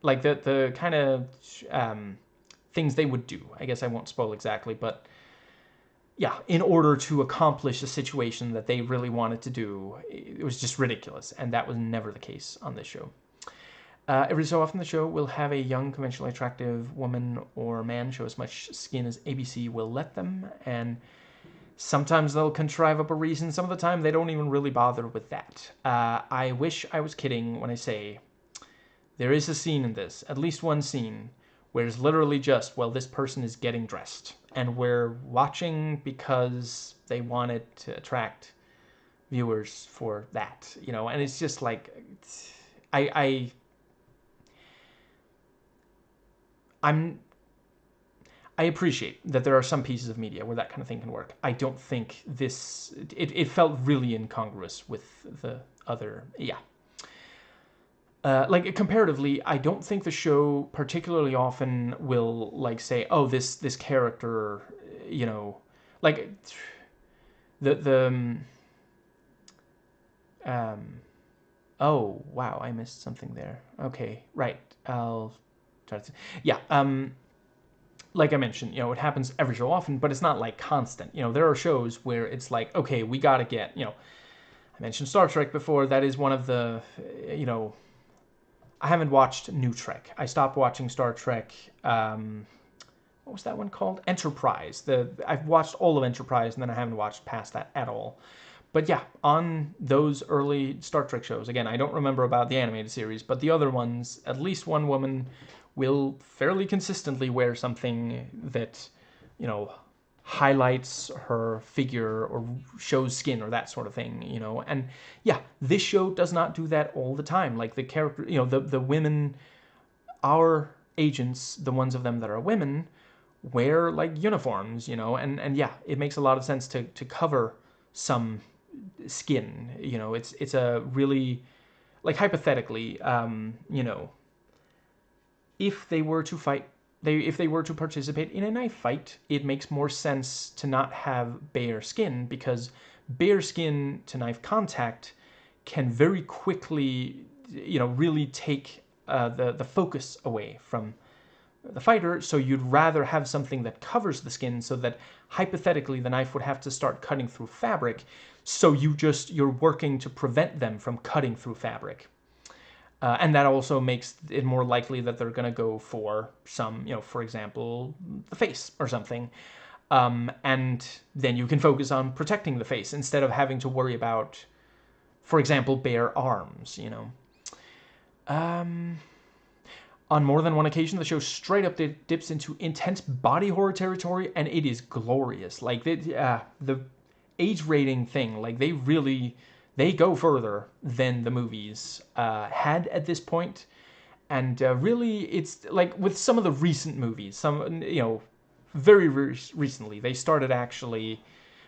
like the kind of things they would do. I guess I won't spoil exactly, but yeah, in order to accomplish a situation that they really wanted to do, it was just ridiculous, and that was never the case on this show. Every so often the show will have a young, conventionally attractive woman or man show as much skin as ABC will let them, and sometimes they'll contrive up a reason. Some of the time they don't even really bother with that. I wish I was kidding when I say there is a scene in this, at least one scene, where it's literally just, well, this person is getting dressed, and we're watching because they wanted to attract viewers for that, and it's just like, I appreciate that there are some pieces of media where that kind of thing can work. I don't think it felt really incongruous with the other, yeah. Like comparatively, I don't think the show particularly often will like say, oh, this character, like oh wow, I missed something there. Okay, right. I'll try to. Yeah. Like I mentioned, it happens every so often, but it's not like constant. There are shows where it's like, okay, we gotta get. I mentioned Star Trek before. That is one of the, I haven't watched New Trek. I stopped watching Star Trek. What was that one called? Enterprise. I've watched all of Enterprise, and then I haven't watched past that at all. But yeah, on those early Star Trek shows, again, I don't remember about the animated series, but the other ones, at least one woman will fairly consistently wear something that, highlights her figure or shows skin or that sort of thing, and yeah, this show does not do that all the time. Like the character, the women, our agents, the ones of them that are women, wear like uniforms, and yeah, it makes a lot of sense to cover some skin. It's a really, like, hypothetically, if they were to fight, if they were to participate in a knife fight, it makes more sense to not have bare skin, because bare skin to knife contact can very quickly, really take the focus away from the fighter, so you'd rather have something that covers the skin so that hypothetically the knife would have to start cutting through fabric, so you're working to prevent them from cutting through fabric. And that also makes it more likely that they're going to go for some, for example, the face or something. And then you can focus on protecting the face instead of having to worry about, for example, bare arms, On more than one occasion, the show straight up dips into intense body horror territory, and it is glorious. Like, the age rating thing, like, they go further than the movies had at this point. And really, it's like with some of the recent movies, very recently, they started actually,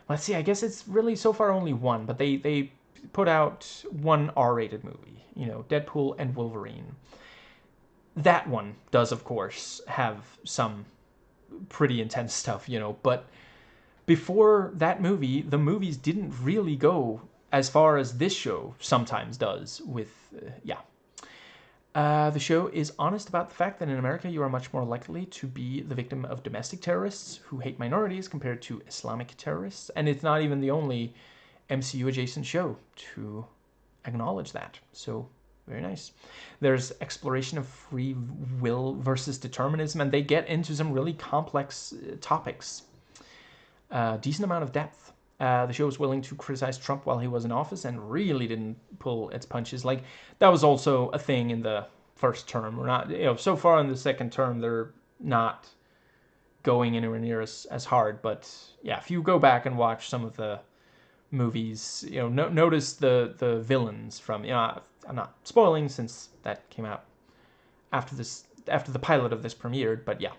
let's see, I guess it's really so far only one, but they put out one R-rated movie, Deadpool and Wolverine. That one does, of course, have some pretty intense stuff, but before that movie, the movies didn't really go as far as this show sometimes does with, the show is honest about the fact that in America you are much more likely to be the victim of domestic terrorists who hate minorities compared to Islamic terrorists, and it's not even the only MCU-adjacent show to acknowledge that, so very nice. There's exploration of free will versus determinism, and they get into some really complex topics. Decent amount of depth. The show was willing to criticize Trump while he was in office and really didn't pull its punches. Like, that was also a thing in the first term. We're not, so far in the second term, they're not going anywhere near as hard. But yeah, if you go back and watch some of the movies, notice the villains from, I'm not spoiling since that came out after the pilot of this premiered, but yeah.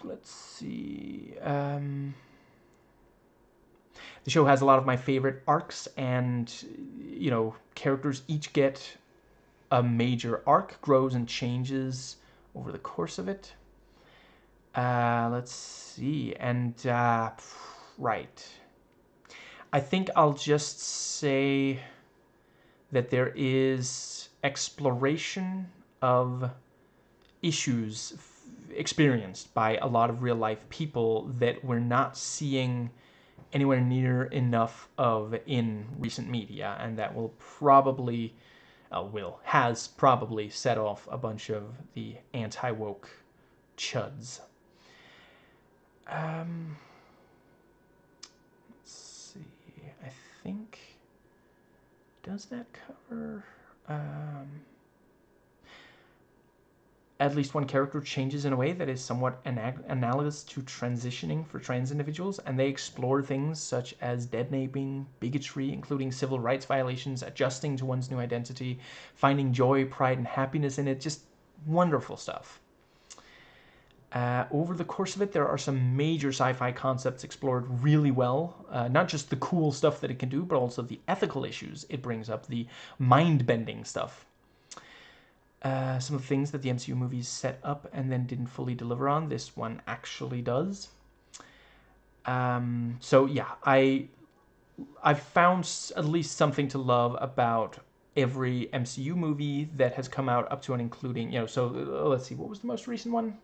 Let's see. The show has a lot of my favorite arcs, and characters each get a major arc, grows and changes over the course of it. Let's see, and right. I think I'll just say that there is exploration of issues experienced by a lot of real life people that we're not seeing anywhere near enough of in recent media, and that will probably has probably set off a bunch of the anti-woke chuds. Let's see. I think, does that cover? At least one character changes in a way that is somewhat analogous to transitioning for trans individuals, and they explore things such as deadnaming, bigotry, including civil rights violations, adjusting to one's new identity, finding joy, pride, and happiness in it. Just wonderful stuff. Over the course of it, there are some major sci-fi concepts explored really well. Not just the cool stuff that it can do, but also the ethical issues it brings up, the mind-bending stuff. Some of the things that the MCU movies set up and then didn't fully deliver on, this one actually does. So yeah, I've found at least something to love about every MCU movie that has come out up to and including, so let's see, what was the most recent one?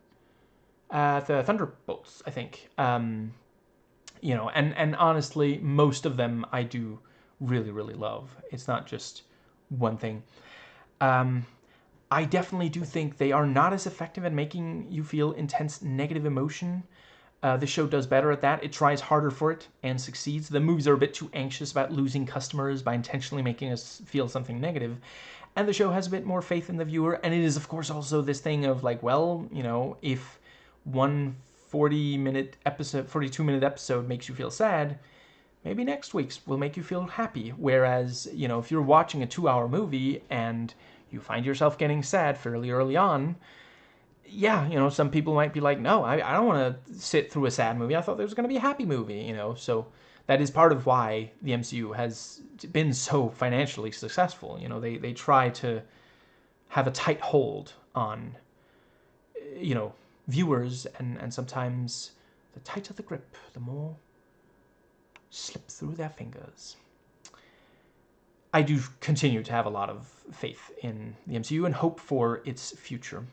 The Thunderbolts, I think. And honestly, most of them I do really, really love. It's not just one thing. I definitely do think they are not as effective at making you feel intense negative emotion. The show does better at that. It tries harder for it and succeeds. The movies are a bit too anxious about losing customers by intentionally making us feel something negative. And the show has a bit more faith in the viewer. And it is, of course, also this thing of like, well, if one 42-minute episode makes you feel sad, maybe next week's will make you feel happy. Whereas, if you're watching a 2-hour movie and you find yourself getting sad fairly early on, yeah, some people might be like, no, I don't want to sit through a sad movie. I thought there was going to be a happy movie, So that is part of why the MCU has been so financially successful. They try to have a tight hold on, viewers, and sometimes the tighter the grip, the more slip through their fingers. I do continue to have a lot of faith in the MCU and hope for its future.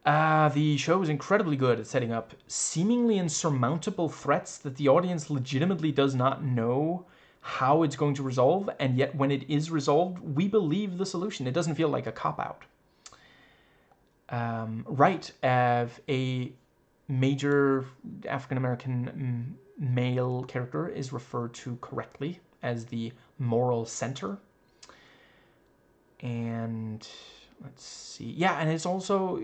The show is incredibly good at setting up seemingly insurmountable threats that the audience legitimately does not know how it's going to resolve, and yet when it is resolved, we believe the solution. It doesn't feel like a cop-out. Right, a major African-American male character is referred to correctly as the moral center. And let's see. Yeah, and it's also,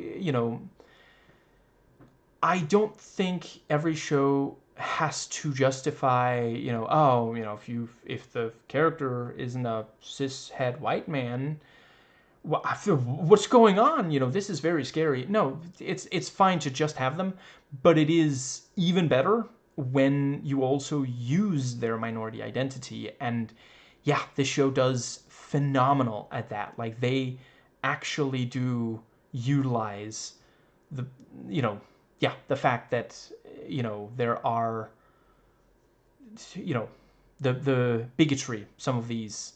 I don't think every show has to justify, if the character isn't a cishet white man, what's going on? This is very scary. No, it's fine to just have them, but it is even better when you also use their minority identity. And yeah, this show does phenomenal at that. Like, they actually do utilize the the fact that there are the bigotry some of these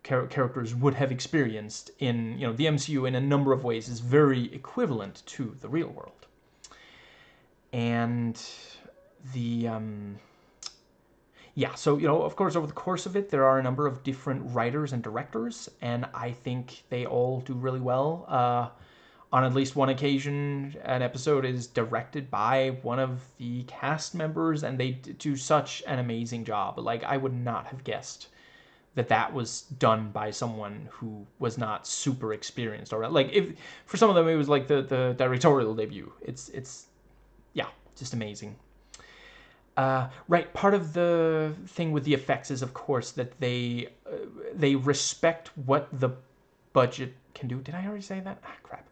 characters would have experienced in the MCU in a number of ways is very equivalent to the real world. And the so of course over the course of it there are a number of different writers and directors, and I think they all do really well. On at least one occasion, an episode is directed by one of the cast members, and they do such an amazing job. Like, I would not have guessed that was done by someone who was not super experienced already. Like, if for some of them it was like the directorial debut. It's just amazing. Right, part of the thing with the effects is, of course, that they respect what the budget can do. Did I already say that? Crap.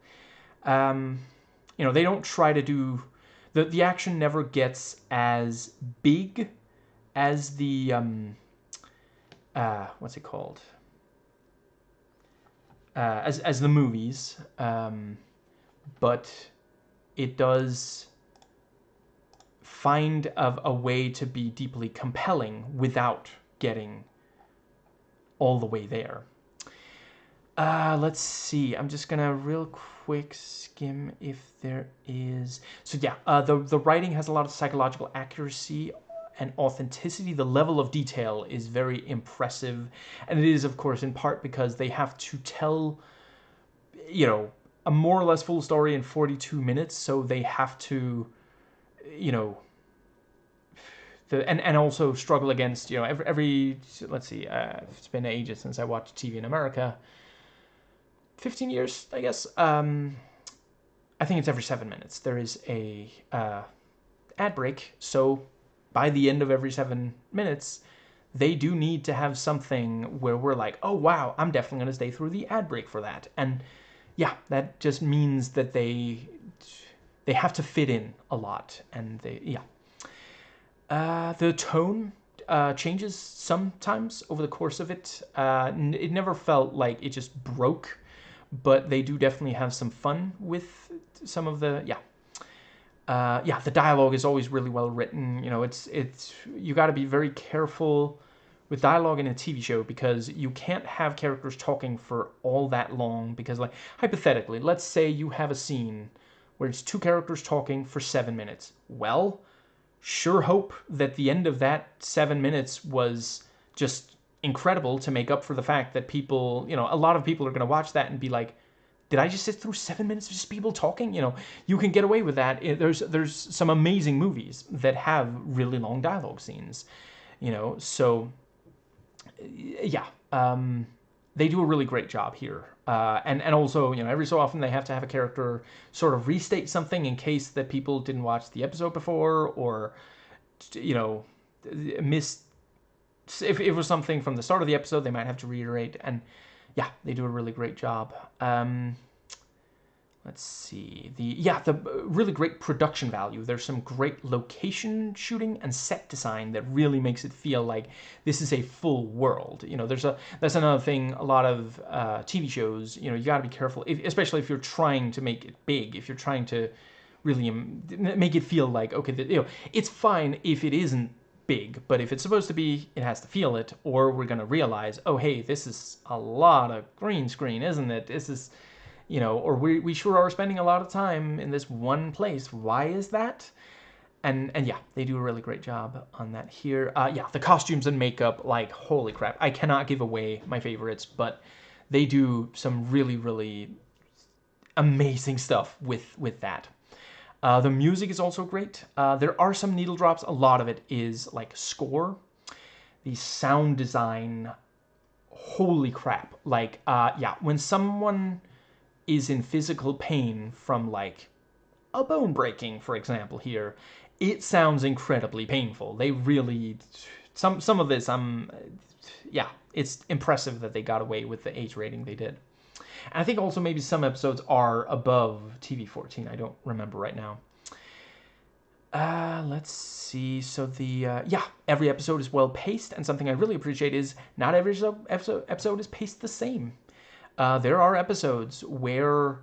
They don't try to do the action never gets as big as the what's it called? As the movies, but it does find a way to be deeply compelling without getting all the way there. Let's see. I'm just gonna real quick skim if there is. So yeah, the writing has a lot of psychological accuracy and authenticity. The level of detail is very impressive, and it is, of course, in part because they have to tell, a more or less full story in 42 minutes. So they have to, and also struggle against, every let's see. It's been ages since I watched TV in America. 15 years, I guess. I think it's every 7 minutes. There is a ad break, so by the end of every 7 minutes, they do need to have something where we're like, oh wow, I'm definitely going to stay through the ad break for that. And yeah, that just means that they have to fit in a lot. And the tone changes sometimes over the course of it. It never felt like it just broke, but they do definitely have some fun with some of the the dialogue is always really well written. It's you got to be very careful with dialogue in a TV show because you can't have characters talking for all that long, because, like, hypothetically, let's say you have a scene where it's two characters talking for 7 minutes. Well, sure hope that the end of that 7 minutes was just incredible to make up for the fact that people, a lot of people are going to watch that and be like, did I just sit through 7 minutes of just people talking? You can get away with that. There's some amazing movies that have really long dialogue scenes, so yeah, they do a really great job here. And also, every so often they have to have a character sort of restate something in case that people didn't watch the episode before, or, missed. If it was something from the start of the episode, they might have to reiterate. And yeah, they do a really great job. Let's see. The really great production value. There's some great location shooting and set design that really makes it feel like this is a full world. That's another thing. A lot of TV shows, you got to be careful, especially if you're trying to make it big. If you're trying to really make it feel like, okay, it's fine if it isn't big, but if it's supposed to be, it has to feel it, or we're going to realize, oh, hey, this is a lot of green screen, isn't it? This is, or we sure are spending a lot of time in this one place. Why is that? And yeah, they do a really great job on that here. Yeah, the costumes and makeup, like, holy crap. I cannot give away my favorites, but they do some really, really amazing stuff with that. The music is also great. There are some needle drops. A lot of it is like score. The sound design, holy crap. Like, yeah, when someone is in physical pain from like a bone breaking, for example, here, it sounds incredibly painful. They really, some of this, yeah, it's impressive that they got away with the age rating they did. And I think also maybe some episodes are above TV-14. I don't remember right now. Let's see. So yeah, every episode is well paced, and something I really appreciate is not every episode is paced the same. There are episodes where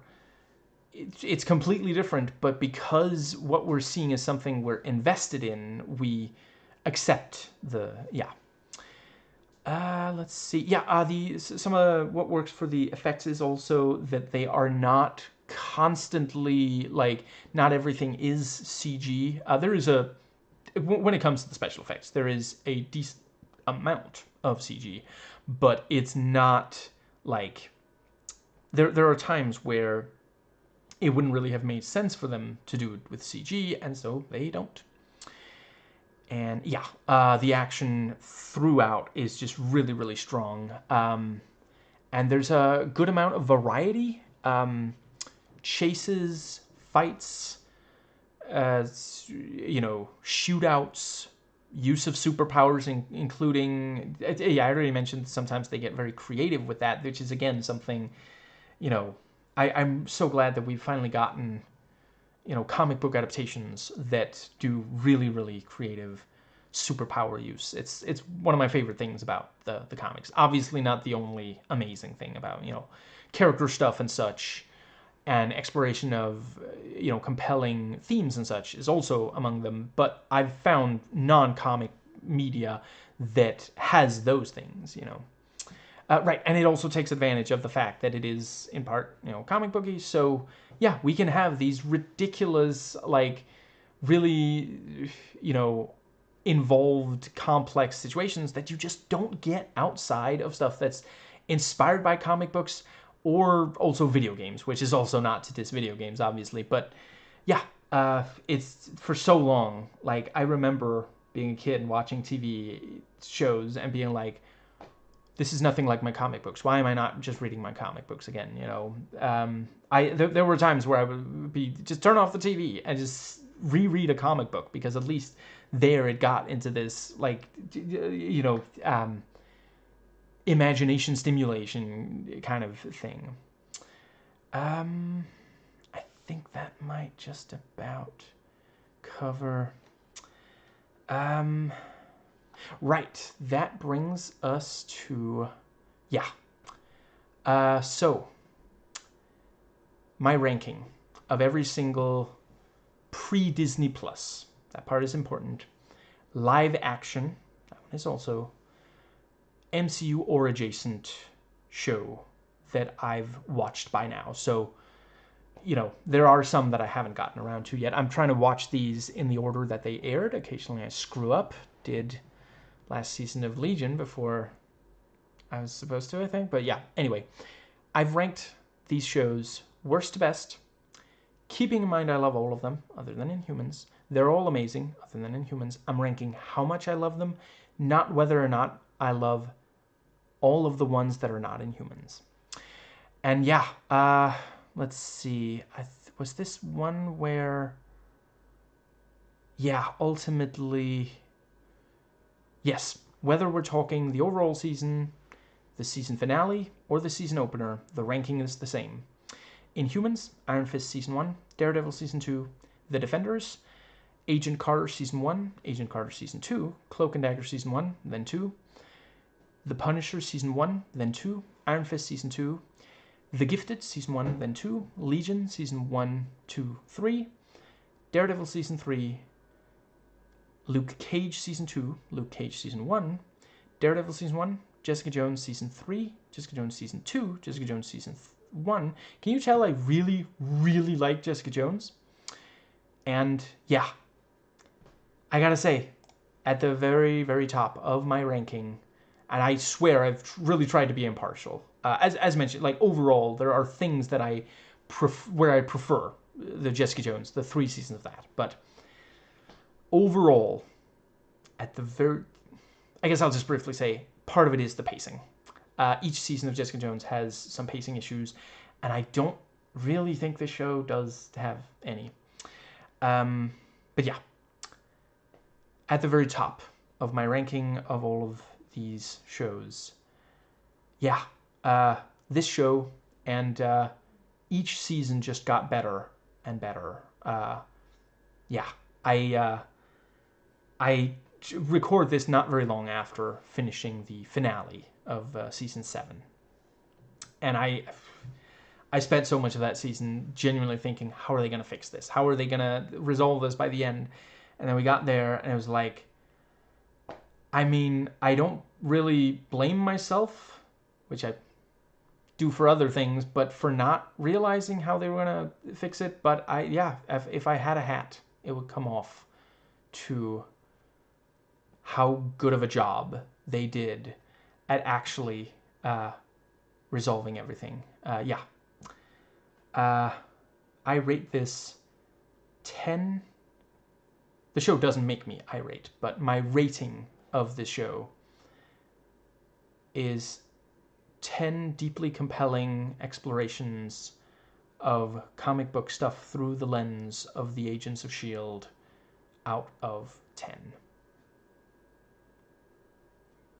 it's completely different, but because what we're seeing is something we're invested in, we accept yeah. Let's see. Yeah, some of what works for the effects is also that they are not constantly, like, not everything is CG. There is when it comes to the special effects, there is a decent amount of CG, but it's not like, there are times where it wouldn't really have made sense for them to do it with CG, and so they don't. And yeah, the action throughout is just really, really strong. And there's a good amount of variety. Chases, fights, shootouts, use of superpowers, including, yeah, I already mentioned sometimes they get very creative with that, which is, again, something, I'm so glad that we've finally gotten, comic book adaptations that do really, really creative superpower use. It's one of my favorite things about the comics. Obviously not the only amazing thing about, character stuff and such, and exploration of, compelling themes and such is also among them, but I've found non-comic media that has those things, right, and it also takes advantage of the fact that it is, in part, comic booky, so, yeah, we can have these ridiculous, like, really, involved, complex situations that you just don't get outside of stuff that's inspired by comic books, or also video games, which is also not to diss video games, obviously, but, yeah, it's, for so long, like, I remember being a kid and watching TV shows and being like, this is nothing like my comic books. Why am I not just reading my comic books again? There were times where I would be just turn off the TV and just reread a comic book, because at least there it got into this, like, imagination stimulation kind of thing. I think that might just about cover. Right, that brings us to, yeah. So, my ranking of every single pre-Disney Plus, that part is important, live action, that one is also, MCU or adjacent show that I've watched by now. So, there are some that I haven't gotten around to yet. I'm trying to watch these in the order that they aired. Occasionally I screw up. Did last season of Legion before I was supposed to, I think. But yeah, anyway, I've ranked these shows worst to best, keeping in mind I love all of them, other than Inhumans. They're all amazing, other than Inhumans. I'm ranking how much I love them, not whether or not I love all of the ones that are not Inhumans. And yeah, let's see. Was this one where, yeah, ultimately, yes, whether we're talking the overall season, the season finale, or the season opener, the ranking is the same. Inhumans, Iron Fist Season 1, Daredevil Season 2, The Defenders, Agent Carter Season 1, Agent Carter Season 2, Cloak and Dagger Season 1, then 2, The Punisher Season 1, then 2, Iron Fist Season 2, The Gifted Season 1, then 2, Legion Season 1, 2, 3, Daredevil Season 3, Luke Cage Season 2, Luke Cage Season 1, Daredevil Season 1, Jessica Jones Season 3, Jessica Jones Season 2, Jessica Jones Season 1. Can you tell I really, really like Jessica Jones? And yeah, I gotta say, at the very, very top of my ranking, and I swear I've really tried to be impartial. As mentioned, like overall, there are things that I where I prefer the Jessica Jones, the 3 seasons of that. But overall, at the very, I guess I'll just briefly say, part of it is the pacing. Each season of Jessica Jones has some pacing issues, and I don't really think this show does have any. But yeah, at the very top of my ranking of all of these shows, yeah, this show and each season just got better and better. Yeah, I record this not very long after finishing the finale of season 7, and I spent so much of that season genuinely thinking, how are they going to fix this? How are they going to resolve this by the end? And then we got there, and it was like, I mean, I don't really blame myself, which I do for other things, but for not realizing how they were going to fix it. But if I had a hat, it would come off to how good of a job they did at actually resolving everything. I rate this 10. The show doesn't make me irate, but my rating of the show is 10 deeply compelling explorations of comic book stuff through the lens of the Agents of S.H.I.E.L.D. out of 10.